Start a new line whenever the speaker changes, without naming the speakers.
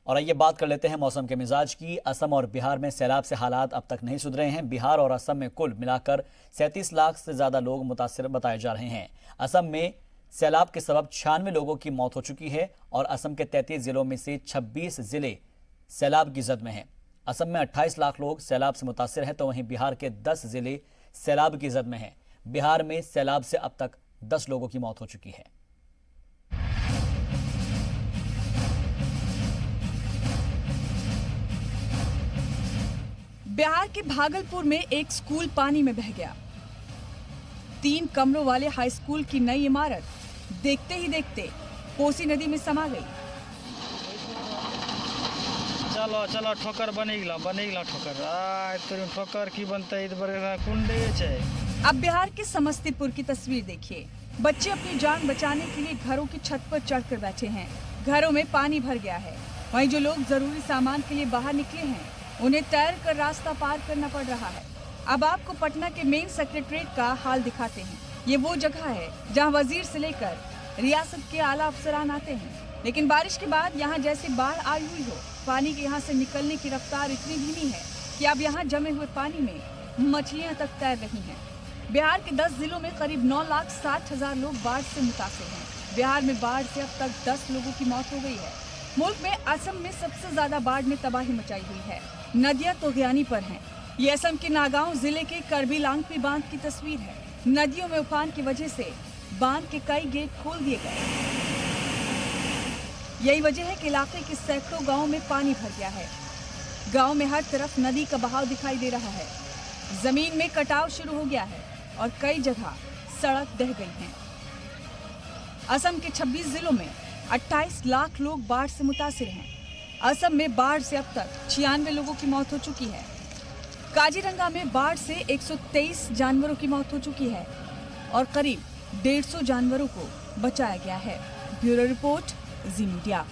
और आइए बात कर लेते हैं मौसम के मिजाज की। असम और बिहार में सैलाब से हालात अब तक नहीं सुधरे हैं। बिहार और असम में कुल मिलाकर 37 लाख से ज्यादा लोग मुतासिर बताए जा रहे हैं। असम में सैलाब के सबब 96 लोगों की मौत हो चुकी है और असम के 33 जिलों में से 26 जिले सैलाब की जद में हैं। असम में 28 लाख लोग सैलाब से मुतासिर हैं, तो वहीं बिहार के 10 जिले सैलाब की जद में हैं। बिहार में सैलाब से अब तक 10 लोगों की मौत हो चुकी है।
बिहार के भागलपुर में एक स्कूल पानी में बह गया। 3 कमरों वाले हाई स्कूल की नई इमारत देखते ही देखते कोसी नदी में समा गई।
चलो चलो ठोकर बनेगला ठोकर ठोकर की बनते कुंडे छे।
अब बिहार के समस्तीपुर की तस्वीर देखिए। बच्चे अपनी जान बचाने के लिए घरों की छत पर चढ़कर बैठे हैं। घरों में पानी भर गया है। वहीं जो लोग जरूरी सामान के लिए बाहर निकले हैं, उन्हें तैर कर रास्ता पार करना पड़ रहा है। अब आपको पटना के मेन सेक्रेटरीट का हाल दिखाते हैं। ये वो जगह है जहां वजीर से लेकर रियासत के आला अफसरान आते हैं, लेकिन बारिश के बाद यहां जैसे बाढ़ आई हुई हो। पानी के यहां से निकलने की रफ्तार इतनी धीमी है कि अब यहां जमे हुए पानी में मछलियां तक तैर रही हैं। बिहार के 10 जिलों में करीब 9,60,000 लोग बाढ़ से मुतासिर हैं। बिहार में बाढ़ से अब तक 10 लोगों की मौत हो गई है। मुल्क में असम में सबसे ज्यादा बाढ़ ने तबाही मचाई हुई है। नदियां तोगयानी पर हैं। ये असम के नागांव जिले के करबी लांगपी बांध की तस्वीर है। नदियों में उफान की वजह से बांध के कई गेट खोल दिए गए। यही वजह है कि इलाके के सैकड़ों गांवों में पानी भर गया है। गांव में हर तरफ नदी का बहाव दिखाई दे रहा है। जमीन में कटाव शुरू हो गया है और कई जगह सड़क बह गई हैं। असम के 26 जिलों में 28 लाख लोग बाढ़ से मुतासिर हैं। असम में बाढ़ से अब तक 96 लोगों की मौत हो चुकी है। काजीरंगा में बाढ़ से 123 जानवरों की मौत हो चुकी है और करीब 150 जानवरों को बचाया गया है। ब्यूरो रिपोर्ट, जी मीडिया।